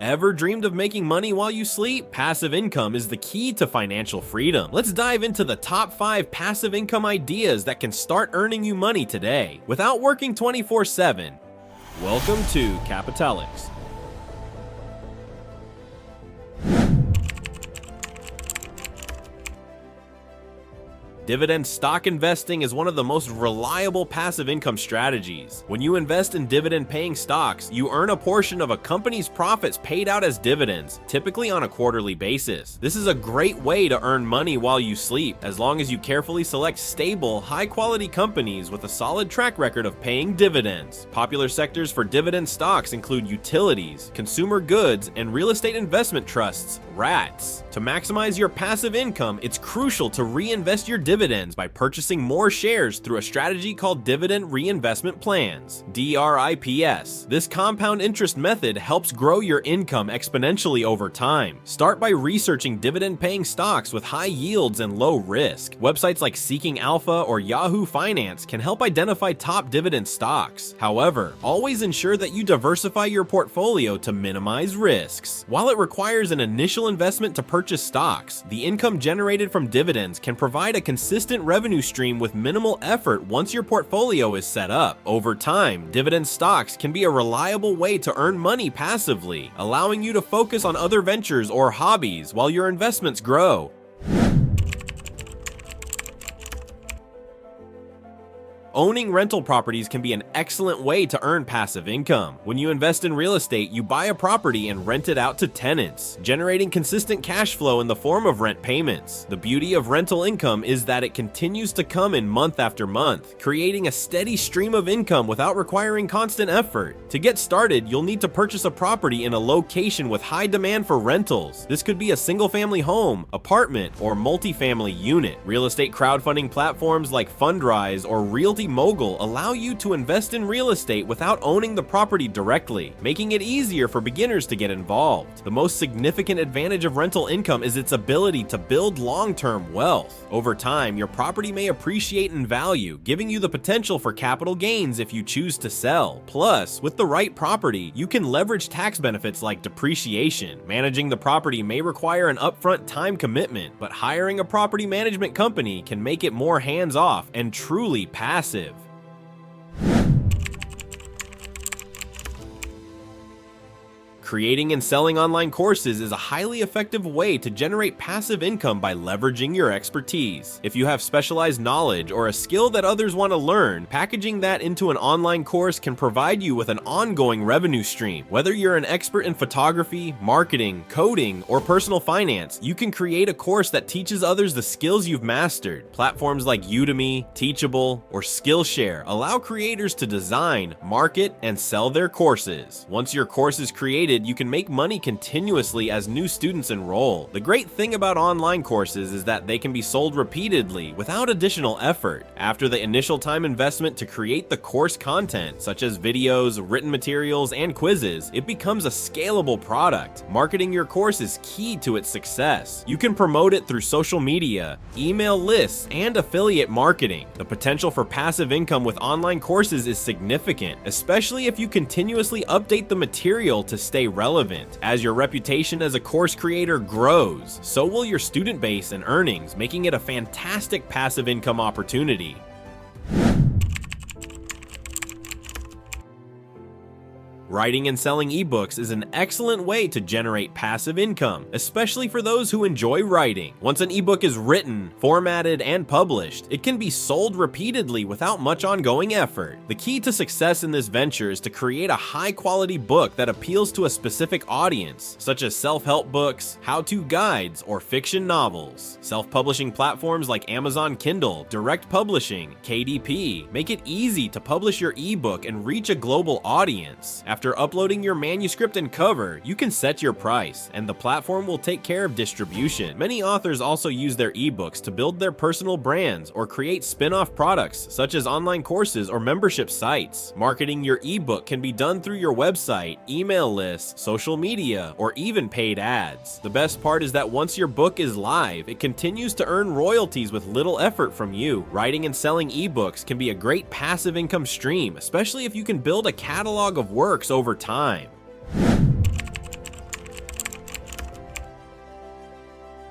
Ever dreamed of making money while you sleep? Passive income is the key to financial freedom. Let's dive into the top 5 passive income ideas that can start earning you money today without working 24/7. Welcome to Capitalics. Dividend stock investing is one of the most reliable passive income strategies. When you invest in dividend-paying stocks, you earn a portion of a company's profits paid out as dividends, typically on a quarterly basis. This is a great way to earn money while you sleep, as long as you carefully select stable, high-quality companies with a solid track record of paying dividends. Popular sectors for dividend stocks include utilities, consumer goods, and real estate investment trusts, REITs. To maximize your passive income, it's crucial to reinvest your dividends by purchasing more shares through a strategy called dividend reinvestment plans, DRIPS. This compound interest method helps grow your income exponentially over time. Start by researching dividend-paying stocks with high yields and low risk. Websites like Seeking Alpha or Yahoo Finance can help identify top dividend stocks. However, always ensure that you diversify your portfolio to minimize risks. While it requires an initial investment to purchase stocks, the income generated from dividends can provide a consistent revenue stream with minimal effort once your portfolio is set up. Over time, dividend stocks can be a reliable way to earn money passively, allowing you to focus on other ventures or hobbies while your investments grow. Owning rental properties can be an excellent way to earn passive income. When you invest in real estate, you buy a property and rent it out to tenants, generating consistent cash flow in the form of rent payments. The beauty of rental income is that it continues to come in month after month, creating a steady stream of income without requiring constant effort. To get started, you'll need to purchase a property in a location with high demand for rentals. This could be a single-family home, apartment, or multifamily unit. Real estate crowdfunding platforms like Fundrise or Realty Mogul allow you to invest in real estate without owning the property directly, making it easier for beginners to get involved. The most significant advantage of rental income is its ability to build long-term wealth. Over time, your property may appreciate in value, giving you the potential for capital gains if you choose to sell. Plus, with the right property, you can leverage tax benefits like depreciation. Managing the property may require an upfront time commitment, but hiring a property management company can make it more hands-off and truly passive. Creating and selling online courses is a highly effective way to generate passive income by leveraging your expertise. If you have specialized knowledge or a skill that others want to learn, packaging that into an online course can provide you with an ongoing revenue stream. Whether you're an expert in photography, marketing, coding, or personal finance, you can create a course that teaches others the skills you've mastered. Platforms like Udemy, Teachable, or Skillshare allow creators to design, market, and sell their courses. Once your course is created, you can make money continuously as new students enroll. The great thing about online courses is that they can be sold repeatedly without additional effort. After the initial time investment to create the course content, such as videos, written materials, and quizzes, it becomes a scalable product. Marketing your course is key to its success. You can promote it through social media, email lists, and affiliate marketing. The potential for passive income with online courses is significant, especially if you continuously update the material to stay relevant. As your reputation as a course creator grows, so will your student base and earnings, making it a fantastic passive income opportunity. Writing and selling ebooks is an excellent way to generate passive income, especially for those who enjoy writing. Once an ebook is written, formatted, and published, it can be sold repeatedly without much ongoing effort. The key to success in this venture is to create a high-quality book that appeals to a specific audience, such as self-help books, how-to guides, or fiction novels. Self-publishing platforms like Amazon Kindle, Direct Publishing, KDP make it easy to publish your ebook and reach a global audience. After uploading your manuscript and cover, you can set your price, and the platform will take care of distribution. Many authors also use their ebooks to build their personal brands or create spin-off products, such as online courses or membership sites. Marketing your ebook can be done through your website, email lists, social media, or even paid ads. The best part is that once your book is live, it continues to earn royalties with little effort from you. Writing and selling ebooks can be a great passive income stream, especially if you can build a catalog of works over time.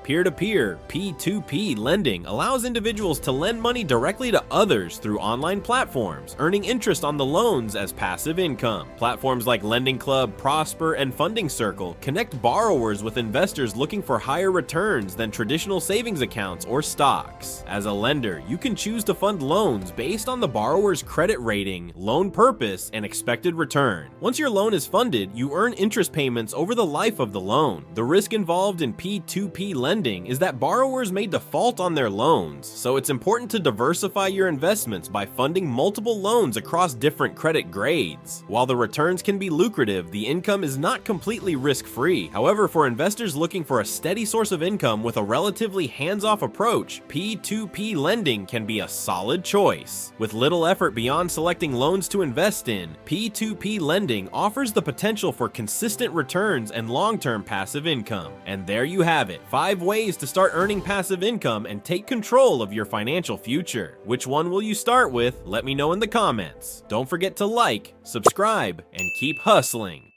Peer-to-peer (P2P) lending allows individuals to lend money directly to others through online platforms, earning interest on the loans as passive income. Platforms like Lending Club, Prosper, and Funding Circle connect borrowers with investors looking for higher returns than traditional savings accounts or stocks. As a lender, you can choose to fund loans based on the borrower's credit rating, loan purpose, and expected return. Once your loan is funded, you earn interest payments over the life of the loan. The risk involved in P2P lending is that borrowers may default on their loans, so it's important to diversify your investments by funding multiple loans across different credit grades. While the returns can be lucrative, the income is not completely risk-free. However, for investors looking for a steady source of income with a relatively hands-off approach, P2P lending can be a solid choice. With little effort beyond selecting loans to invest in, P2P lending offers the potential for consistent returns and long-term passive income. And there you have it, 5 ways to start earning passive income and take control of your financial future. Which one will you start with? Let me know in the comments. Don't forget to like, subscribe, and keep hustling.